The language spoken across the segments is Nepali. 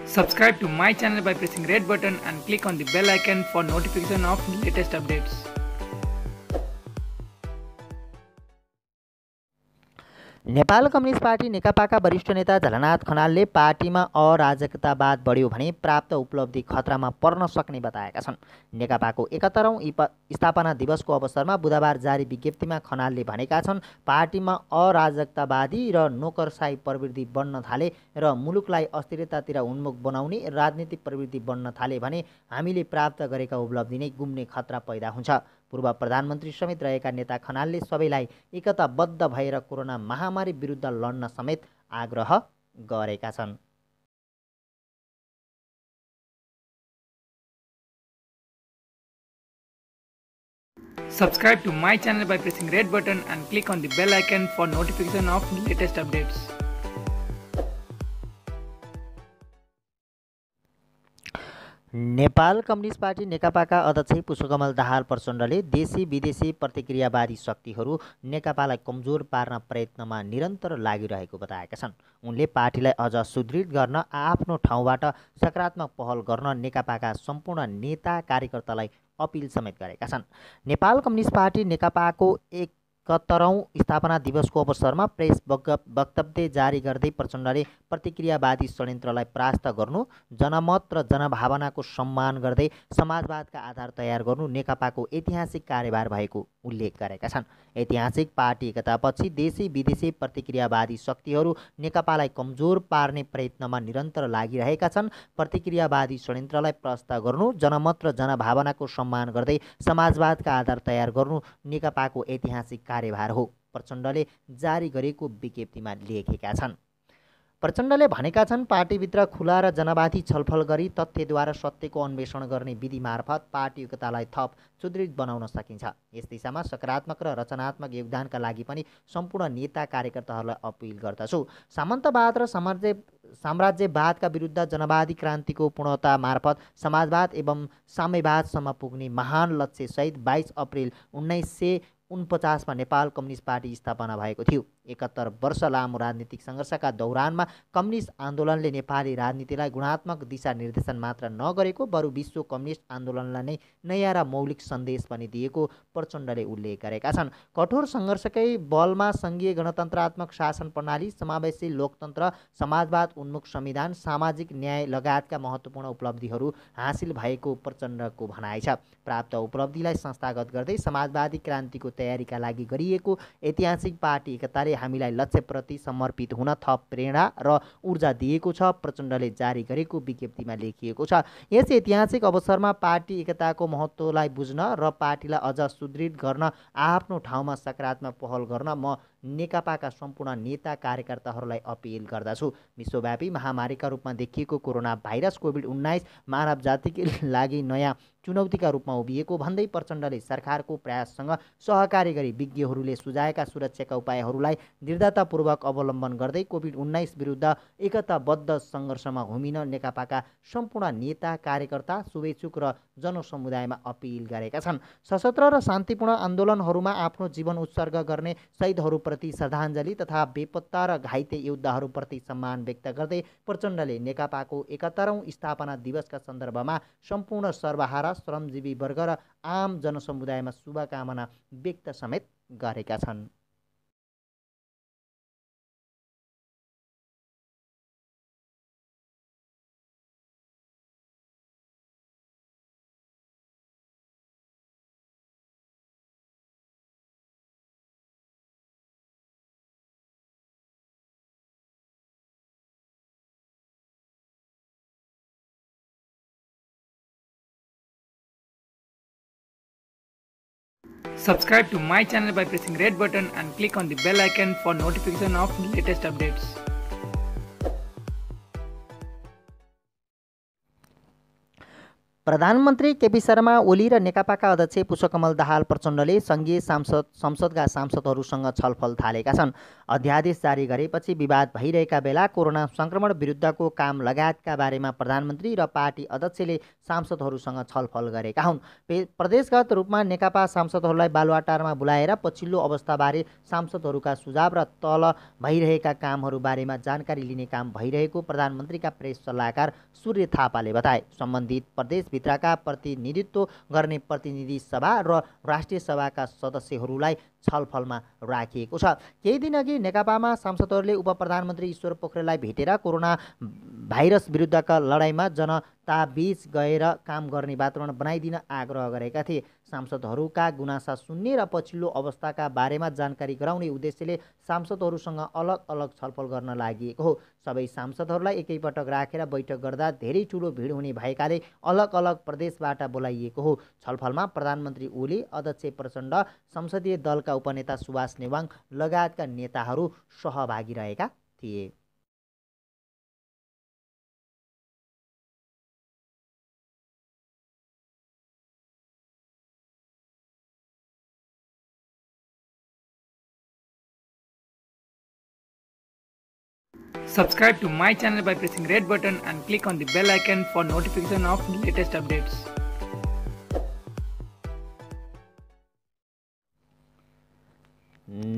Subscribe to my channel by pressing red button and click on the bell icon for notification of latest updates. Nepal communist party नेकपाका वरिष्ठ नेता झलनाथ खनालले पार्टीमा अराजकतावाद बढ्यो भने प्राप्त उपलब्धि खतरामा पर्न सक्ने बताएका छन्। नेकपाको 71औं स्थापना दिवसको अवसरमा बुधबार जारी विज्ञप्तिमा खनालले भनेका छन्, पार्टीमा अराजकतावादी र नोकरसाही प्रवृत्ति बढ्न थाले र मुलुकलाई अस्थिरतातिर उन्मुख बनाउने राजनीतिक प्रवृत्ति बढ्न थाले भने हामीले प्राप्त गरेका उपलब्धि नै गुम्ने खतरा पैदा हुन्छ। पूर्व प्रधानमन्त्री समेत रहेका नेता खनालले सबैलाई एकताबद्ध भएर कोरोना महामारी विरुद्ध लड्न समेत आग्रह गरेका छन्। Subscribe to my channel by pressing red button and click on the bell icon for notification of latest updates. Nepal communist party नेकपाका अध्यक्ष पुष्पकमल दाहाल प्रचण्डले देशी विदेशी प्रतिक्रियावादी शक्तिहरू नेकपालाई कमजोर पार्न प्रयत्नमा निरन्तर लागिरहेको बताएका छन्। उनले पार्टीलाई अझ सुदृढ गर्न आफ्नो ठाउँबाट सकारात्मक पहल गर्न नेकपाका सम्पूर्ण नेता कार्यकर्तालाई अपिल समेत गरेका छन्। नेपाल कम्युनिस्ट पार्टी नेकपाको 71औं स्थापना दिवसको अवसरमा प्रेस वक्तव्य जारी गर्दै प्रचण्डले प्रतिक्रियावादी षड्यन्त्रलाई परास्त गर्नु, जनमत र जनभावनाको सम्मान गर्दै समाजवादका आधार तयार गर्नु नेकपाको ऐतिहासिक कार्यभार भएको उल्लेख गरेका छन्। ऐतिहासिक पार्टी एकतापछि देशी विदेशी प्रतिक्रियावादी शक्तिहरू नेकपालाई कमजोर पार्ने प्रयत्नमा निरन्तर लागिरहेका छन्। प्रतिक्रियावादी षड्यन्त्रलाई परास्त गर्नु, जनमत र जनभावनाको सम्मान गर्दै समाजवादका आधार तयार गर्नु नेकपाको ऐतिहासिक कार्यभार हो, प्रचण्डले जारी गरेको विज्ञप्तिमा लेखेका छन्। प्रचण्डले भनेका छन्, पार्टीभित्र खुला र जनवादी छलफल गरी तथ्यद्वारा सत्यको अन्वेषण गर्ने विधि मार्फत पार्टी एकतालाई थप सुदृढ बनाउन सकिन्छ। यस दिशामा सकारात्मक र रचनात्मक योगदानका लागि पनि सम्पूर्ण नेता कार्यकर्ताहरूलाई अपिल गर्दछु। सामन्तवाद र साम्राज्यवादका विरुद्ध जनवादी क्रान्तिको पूर्णता मार्फत समाजवाद एवं साम्यवादसम्म पुग्ने महान लक्ष्यसहित 22 अप्रिल 1949मा नेपाल कम्युनिस्ट पार्टी स्थापना भएको थियो। 71 वर्ष लामो राजनीतिक सङ्घर्षका दौरानमा कम्युनिस्ट आन्दोलनले नेपाली राजनीतिलाई गुणात्मक दिशा निर्देशन मात्र नगरेको बरु विश्व कम्युनिस्ट आन्दोलनलाई नै नयाँ र मौलिक सन्देश पनि दिएको प्रचण्डले उल्लेख गरेका छन्। कठोर सङ्घर्षकै बलमा सङ्घीय गणतन्त्रात्मक शासन प्रणाली, समावेशी लोकतन्त्र, समाजवाद उन्मुख संविधान, सामाजिक न्याय लगायतका महत्त्वपूर्ण उपलब्धिहरू हासिल भएको प्रचण्डको भनाइ छ। प्राप्त उपलब्धिलाई संस्थागत गर्दै समाजवादी क्रान्तिको तयारीका लागि गरिएको ऐतिहासिक पार्टी एकताले हामीलाई लक्ष्यप्रति समर्पित हुन थप प्रेरणा र ऊर्जा दिएको छ, प्रचण्डले जारी गरेको विज्ञप्तिमा लेखिएको छ। यस ऐतिहासिक अवसरमा पार्टी एकताको महत्त्वलाई बुझ्न र पार्टीलाई अझ सुदृढ गर्न आफ्नो ठाउँमा सकारात्मक पहल गर्न म नेकपाका सम्पूर्ण नेता कार्यकर्ताहरूलाई अपिल गर्दछु। विश्वव्यापी महामारीका रूपमा देखिएको कोरोना भाइरस कोभिड-19 मानव जातिकै लागि नयाँ चुनौतीका रूपमा उभिएको भन्दै प्रचण्डले सरकारको प्रयाससँग सहकारी गरी विज्ञहरूले सुझाएका सुरक्षाका उपायहरूलाई दृढतापूर्वक अवलम्बन गर्दै कोभिड-19 विरुद्ध एकताबद्ध सङ्घर्षमा घुमिन नेकपाका सम्पूर्ण नेता कार्यकर्ता, शुभेच्छुक र जनसमुदायमा अपिल गरेका छन्। सशस्त्र र शान्तिपूर्ण आन्दोलनहरूमा आफ्नो जीवन उत्सर्ग गर्ने शहीदहरूप्रति श्रद्धाञ्जली तथा बेपत्ता र घाइते योद्धाहरूप्रति सम्मान व्यक्त गर्दै प्रचण्डले नेकपाको 71औं स्थापना दिवसका सन्दर्भमा सम्पूर्ण सर्वहारा श्रमजीवी वर्ग र आम जनसमुदायमा शुभकामना व्यक्त समेत गरेका छन्। Subscribe to my channel by pressing red button and click on the bell icon for notification of latest updates. प्रधानमन्त्री केपी शर्मा ओली र नेकपाका अध्यक्ष पुष्पकमल दाहाल प्रचण्डले सङ्घीय संसदका सांसदहरूसँग छलफल थालेका छन्। अध्यादेश जारी गरेपछि विवाद भइरहेका बेला कोरोना सङ्क्रमण विरुद्धको काम लगायतका बारेमा प्रधानमन्त्री र पार्टी अध्यक्षले सांसदहरूसँग छलफल गरेका हुन्। प्रदेशगत रूपमा नेकपा सांसदहरूलाई बालुवाटारमा बोलाएर पछिल्लो अवस्थाबारे सांसदहरूका सुझाव र तल भइरहेका कामहरूबारेमा जानकारी लिने काम भइरहेको प्रधानमन्त्रीका प्रेस सल्लाहकार सूर्य थापाले बताए। सम्बन्धित प्रदेशभित्रका प्रतिनिधित्व गर्ने प्रतिनिधि सभा र राष्ट्रिय सभाका सदस्यहरूलाई छलफलमा राखिएको छ। केही दिनअघि नेकपामा सांसदहरूले उप प्रधानमन्त्री ईश्वर पोखरेललाई भेटेर कोरोना भाइरस विरुद्धका लडाइँमा जनताबीच गएर काम गर्ने वातावरण बनाइदिन आग्रह गरेका थिए। सांसदहरूका गुनासा सुन्ने र पछिल्लो अवस्थाका बारेमा जानकारी गराउने उद्देश्यले सांसदहरूसँग अलग अलग छलफल गर्न लागि हो। सबै सांसदहरूलाई एकैपटक राखेर बैठक गर्दा धेरै ठुलो भिड हुने भएकाले अलग अलग प्रदेशबाट बोलाइएको हो। छलफलमा प्रधानमन्त्री ओली, अध्यक्ष प्रचण्ड, संसदीय दलका उपनेता सुभाष नेवाङ लगायतका नेताहरू सहभागी रहेका थिए। Subscribe to my channel by pressing red button and click on the bell icon for notification of latest updates.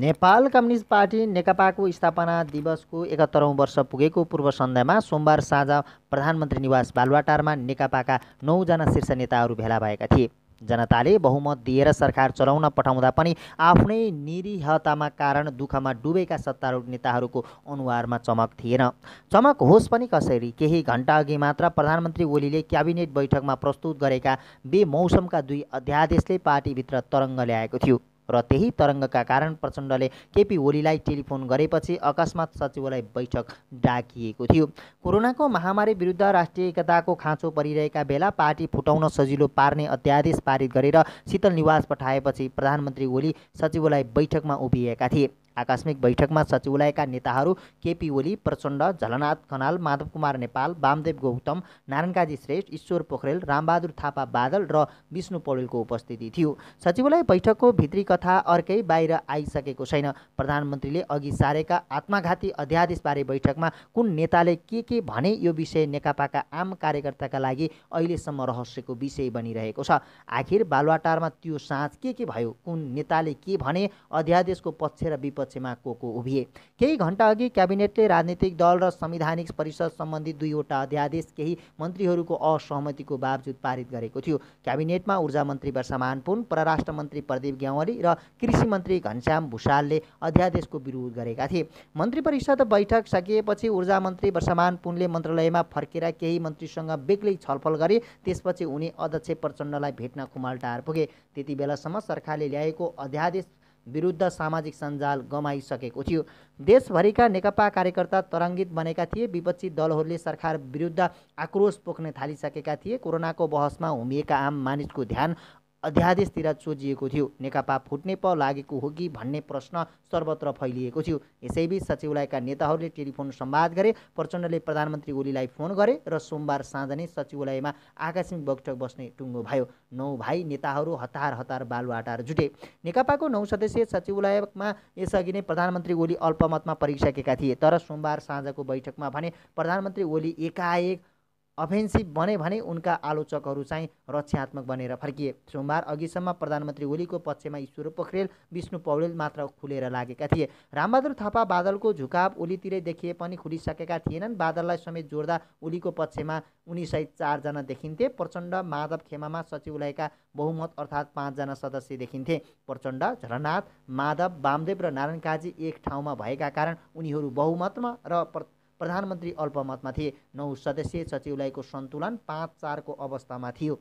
Nepal communist party नेकपाको स्थापना दिवसको 71औं वर्ष पुगेको पूर्व सन्ध्यामा सोमबार साँझ प्रधानमन्त्री निवास बालुवाटारमा नेकपाका 9 जना शीर्ष नेताहरू भेला भएका थिए। जनताले बहुमत दिएर सरकार चलाउन पठाउँदा पनि आफ्नै निरीहतामा कारण दुःखमा डुबेका सत्तारूढ नेताहरूको अनुहारमा चमक थिएन। चमक होस् पनि कसरी, केही घण्टा अघि मात्र प्रधानमन्त्री ओलीले क्याबिनेट बैठकमा प्रस्तुत गरेका बेमौसमका 2 अध्यादेशले पार्टीभित्र तरङ्ग ल्याएको थियो र त्यही तरङ्गका कारण प्रचण्डले केपी ओलीलाई टेलिफोन गरेपछि अकस्मात सचिवालय बैठक डाकिएको थियो। कोरोनाको महामारी विरुद्ध राष्ट्रिय एकताको खाँचो परिरहेका बेला पार्टी फुटाउन सजिलो पार्ने अध्यादेश पारित गरेर शीतल निवास पठाएपछि प्रधानमन्त्री ओली सचिवालय बैठकमा उभिएका थिए। आकस्मिक बैठकमा सचिवालयका नेताहरू केपी ओली, प्रचण्ड, झलनाथ खनाल, माधव कुमार नेपाल, वामदेव गौतम, नारायण काजी श्रेष्ठ, ईश्वर पोखरेल, रामबहादुर थापा बादल र विष्णु पौडेलको उपस्थिति थियो। सचिवालय बैठकको भित्री कथा अर्कै बाहिर आइसकेको छैन। प्रधानमन्त्रीले अघि सारेका आत्मघाती अध्यादेशबारे बैठकमा कुन नेताले के भने यो विषय नेकपाका आम कार्यकर्ताका लागि अहिलेसम्म रहस्यको विषय बनिरहेको छ। आखिर बालुवाटारमा त्यो साँझ के भयो, कुन नेताले के भने, अध्यादेशको पक्ष र विपक्षमा को उभिए। केही घण्टा अघि क्याबिनेटले राजनीतिक दल र संवैधानिक परिषद सम्बन्धी 2 वटा अध्यादेश केही मन्त्रीहरूको असहमतिको बावजुद पारित गरेको थियो। क्याबिनेटमा ऊर्जा मन्त्री वर्षमान पुन, परराष्ट्र मन्त्री प्रदीप ग्यावाली र कृषि मन्त्री घनश्याम भुषालले अध्यादेशको विरोध गरेका थिए। मन्त्री परिषद बैठक सकिएपछि ऊर्जा मन्त्री वर्षमान पुनले मन्त्रालयमा फर्केर केही मन्त्रीसँग बेग्लै छलफल गरे। त्यसपछि उनी अध्यक्ष प्रचण्डलाई भेट्न कुमालटार पुगे। त्यति बेलासम्म सरकारले ल्याएको अध्यादेश विरुद्ध सामाजिक सञ्जाल गमाइसकेको थियो। देशभरिका नेकपा कार्यकर्ता तरङ्गित बनेका थिए। विपक्षी दलहरूले सरकार विरुद्ध आक्रोश पोख्न थालिसकेका थिए। कोरोनाको बहसमा होमिएका आम मानिसको ध्यान अध्यादेशतिर चोजिएको थियो। नेकपा फुट्ने पो लागेको हो कि भन्ने प्रश्न सर्वत्र फैलिएको थियो। यसैबीच सचिवालयका नेताहरूले टेलिफोन संवाद गरे। प्रचण्डले प्रधानमन्त्री ओलीलाई फोन गरे र सोमबार साँझ नै सचिवालयमा आकस्मिक बैठक बस्ने टुङ्गो भयो। 9 भाइ नेताहरू हतार बालुवाटार जुटे। नेकपाको 9 सदस्यीय सचिवालयमा यसअघि नै प्रधानमन्त्री ओली अल्पमतमा परिसकेका थिए। तर सोमबार साँझको बैठकमा भने प्रधानमन्त्री ओली एकाएक अफेन्सिभ बने भने उनका आलोचकहरू चाहिँ रक्षात्मक बनेर फर्किए। सोमबार अघिसम्म प्रधानमन्त्री ओलीको पक्षमा ईश्वर पोखरेल, विष्णु पौडेल मात्र खुलेर लागेका थिए। रामबहादुर थापा बादलको झुकाव ओलीतिरै देखिए पनि खुलिसकेका थिएनन्। बादललाई समेत जोड्दा ओलीको पक्षमा उनी सहित 4 जना देखिन्थे। प्रचण्ड, माधव खेमामा सचिवालयका बहुमत अर्थात् 5 जना सदस्य देखिन्थे। प्रचण्ड, झलनाथ, माधव, वामदेव र नारायण काजी एक ठाउँमा भएका कारण उनीहरू बहुमतमा र प्रधानमन्त्री अल्पमतमा थिए। 9 सदस्यीय सचिवालयको सन्तुलन 5-4 को अवस्थामा थियो।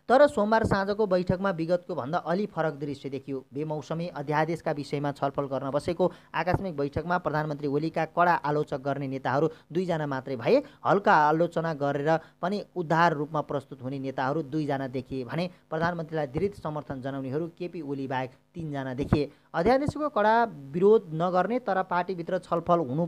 तर सोमबार साँझको बैठकमा विगतको भन्दा अलि फरक दृश्य देखियो। बेमौसमी अध्यादेशका विषयमा छलफल गर्न बसेको आकस्मिक बैठकमा प्रधानमन्त्री ओलीका कडा आलोचक गर्ने नेताहरू 2 जना मात्रै भए। हल्का आलोचना गरेर पनि उदार रूपमा प्रस्तुत हुने नेताहरू 2 जना देखिए भने प्रधानमन्त्रीलाई दृढ समर्थन जनाउनेहरू केपी ओली बाहेक 3 जना देखिए। अध्यादेशको कडा विरोध नगर्ने तर पार्टीभित्र छलफल हुनु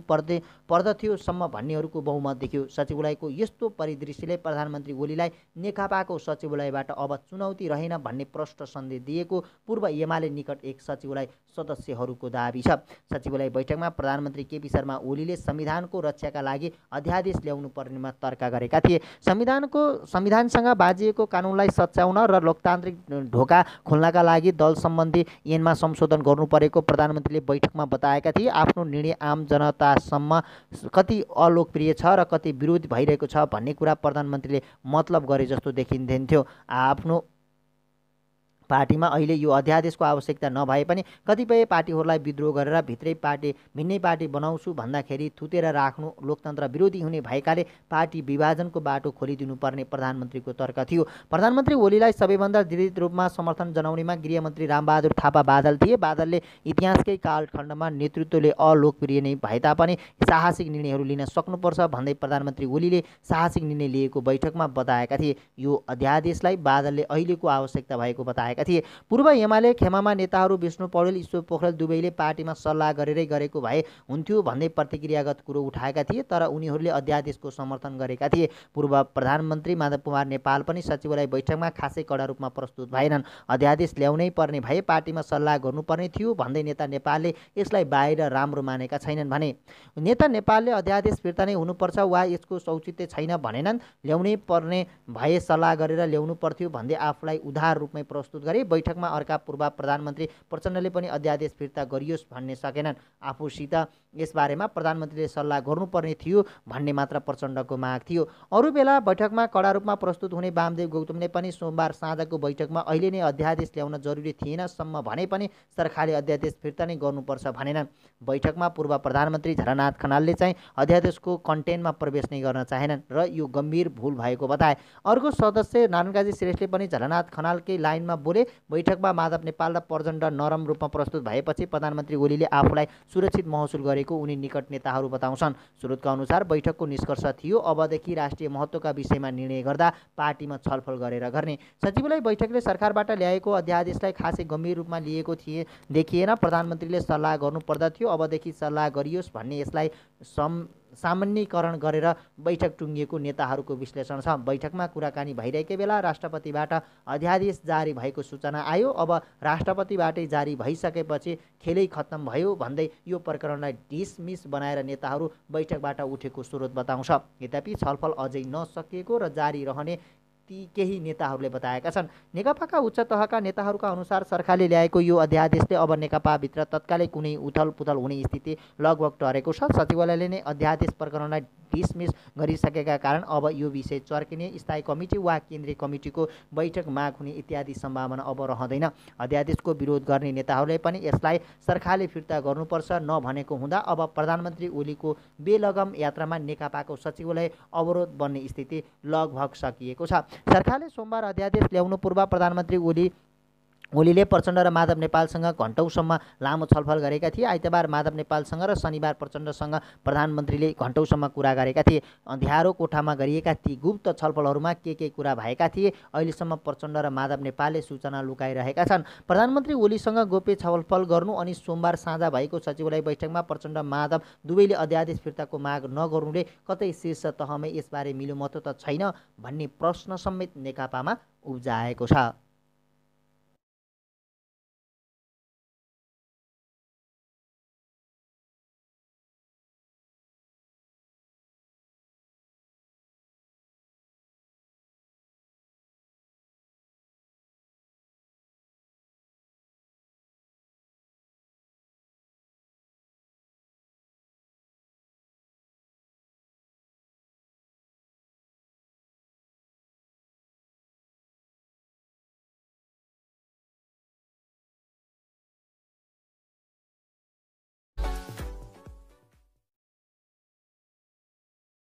पर्दथ्यो सम्म भन्नेहरूको बहुमत देखियो। सचिवालयको यस्तो परिदृश्यले प्रधानमन्त्री ओलीलाई नेकपाको सचिवालयबाट अब चुनौती रहेन भन्ने प्रष्ट सन्देश दिएको पूर्व एमाले निकट एक सचिवालय सदस्यहरूको दाबी छ। सचिवालय बैठकमा प्रधानमन्त्री केपी शर्मा ओलीले संविधानको रक्षाका लागि अध्यादेश ल्याउनु पर्नेमा तर्क गरेका थिए। संविधानसँग बाजिएको कानुनलाई सच्याउन र लोकतान्त्रिक ढोका खोल्नका लागि दल सम्बन्धी ऐनमा संशोधन गर्नु परेको प्रधानमन्त्रीले बैठकमा बताएका थिए। आफ्नो निर्णय आम जनतासम्म कति अलोकप्रिय छ र कति विरोध भइरहेको छ भन्ने कुरा प्रधानमन्त्रीले मतलब गरे जस्तो देखिन्थ्यो। आफ्नो पार्टीमा अहिले यो अध्यादेशको आवश्यकता नभए पनि कतिपय पार्टीहरूलाई विद्रोह गरेर भिन्नै पार्टी बनाउँछु भन्दाखेरि थुतेर राख्नु लोकतन्त्र विरोधी हुने भएकाले पार्टी विभाजनको बाटो खोलिदिनुपर्ने प्रधानमन्त्रीको तर्क थियो। प्रधानमन्त्री ओलीलाई सबैभन्दा दृढ रूपमा समर्थन जनाउनेमा गृहमन्त्री रामबहादुर थापा बादल थिए। बादलले इतिहासकै कालखण्डमा नेतृत्वले अलोकप्रिय नै भए तापनि साहसिक निर्णयहरू लिन सक्नुपर्छ भन्दै प्रधानमन्त्री ओलीले साहसिक निर्णय लिएको बैठकमा बताएका थिए। यो अध्यादेशलाई बादलले अहिलेको आवश्यकता भएको बताए थिए। पूर्व एमाले खेमामा नेताहरू विष्णु पौडेल ईश्वर पोखरेल दुवैले पार्टीमा सल्लाह गरेरै गरेको भए हुन्थ्यो भन्दै प्रतिक्रियागत कुरो उठाएका थिए, तर उनीहरूले अध्यादेशको समर्थन गरेका थिए। पूर्व प्रधानमन्त्री माधव कुमार नेपाल पनि सचिवालय बैठकमा खासै कडा रूपमा प्रस्तुत भएनन्। अध्यादेश ल्याउनै पर्ने भए पार्टीमा सल्लाह गर्नुपर्ने थियो भन्दै नेता नेपालले यसलाई बाहिर राम्रो मानेका छैनन् भने। नेता नेपालले अध्यादेश फिर्ता नै हुनुपर्छ वा यसको औचित्य छैन भनेनन्। ल्याउनै पर्ने भए सल्लाह गरेर ल्याउनु पर्थ्यो भन्दै आफूलाई उदार रूपमै प्रस्तुत गरे। बैठकमा अर्का पूर्व प्रधानमन्त्री प्रचण्डले पनि अध्यादेश फिर्ता गरियोस् भन्ने सकेनन्। आफूसित यसबारेमा प्रधानमन्त्रीले सल्लाह गर्नुपर्ने थियो भन्ने मात्र प्रचण्डको माग थियो। अरू बेला बैठकमा कडा रूपमा प्रस्तुत हुने वामदेव गौतमले पनि सोमबार साँझको बैठकमा अहिले नै अध्यादेश ल्याउन जरुरी थिएन सम्म भने पनि सरकारले अध्यादेश फिर्ता नै गर्नुपर्छ भनेनन्। बैठकमा पूर्व प्रधानमन्त्री झलनाथ खनालले चाहिँ अध्यादेशको कन्टेन्टमा प्रवेश नै गर्न चाहेनन् र यो गम्भीर भूल भएको बताए। अर्को सदस्य नारायणकाजी श्रेष्ठले पनि झलनाथ खनालकै लाइनमा बोले। बैठकमा माधव नेपाल र प्रचण्ड नरम रूपमा प्रस्तुत भएपछि प्रधानमन्त्री ओलीले आफूलाई सुरक्षित महसुस गरेको उनी निकट नेताहरू बताउँछन्। स्रोतका अनुसार बैठकको निष्कर्ष थियो अबदेखि राष्ट्रिय महत्त्वका विषयमा निर्णय गर्दा पार्टीमा छलफल गरेर गर्ने। सचिवालय बैठकले सरकारबाट ल्याएको अध्यादेशलाई खासै गम्भीर रूपमा लिएको देखिएन। प्रधानमन्त्रीले सल्लाह गर्नुपर्दथ्यो, अबदेखि सल्लाह गरियोस् भन्ने यसलाई सामान्यीकरण गरेर बैठक टुङ्गिएको नेताहरूको विश्लेषण छ। बैठकमा कुराकानी भइरहेकै बेला राष्ट्रपतिबाट अध्यादेश जारी भएको सूचना आयो। अब राष्ट्रपतिबाटै जारी भइसकेपछि खेलै खत्तम भयो भन्दै यो प्रकरणलाई डिसमिस बनाएर नेताहरू बैठकबाट उठेको स्रोत बताउँछ। यद्यपि छलफल अझै नसकिएको र जारी रहने ती केही नेताहरूले बताएका छन्। नेकपाका उच्च तहका नेताहरूका अनुसार सरकारले ल्याएको यो अध्यादेशले अब नेकपाभित्र तत्कालै कुनै उथलपुथल हुने स्थिति लगभग टरेको छ। सचिवालयले नै अध्यादेश प्रकरणलाई डिसमिस गरिसकेका कारण अब यो विषय चर्किने स्थायी कमिटी वा केन्द्रीय कमिटीको बैठक माग हुने इत्यादि सम्भावना अब रहँदैन। अध्यादेशको विरोध गर्ने नेताहरूले पनि यसलाई सरकारले फिर्ता गर्नुपर्छ नभनेको हुँदा अब प्रधानमन्त्री ओलीको बेलगम यात्रामा नेकपाको सचिवालय अवरोध बन्ने स्थिति लगभग सकिएको छ। सरकारले सोमबार अध्यादेश ल्याउनु पूर्व प्रधानमन्त्री ओलीले प्रचण्ड र माधव नेपालसँग घण्टौँसम्म लामो छलफल गरेका थिए। आइतबार माधव नेपालसँग र शनिबार प्रचण्डसँग प्रधानमन्त्रीले घण्टौँसम्म कुरा गरेका थिए। अँध्यारो कोठामा गरिएका ती गुप्त छलफलहरूमा के कुरा भएका थिए अहिलेसम्म प्रचण्ड र माधव नेपालले सूचना लुकाइरहेका छन्। प्रधानमन्त्री ओलीसँग गोप्य छलफल गर्नु अनि सोमबार साँझ भएको सचिवालय बैठकमा प्रचण्ड माधव दुवैले अध्यादेश फिर्ताको माग नगर्नुले कतै शीर्ष तहमै यसबारे मिलोमतो त छैन भन्ने प्रश्न समेत नेकपामा उब्जाएको छ।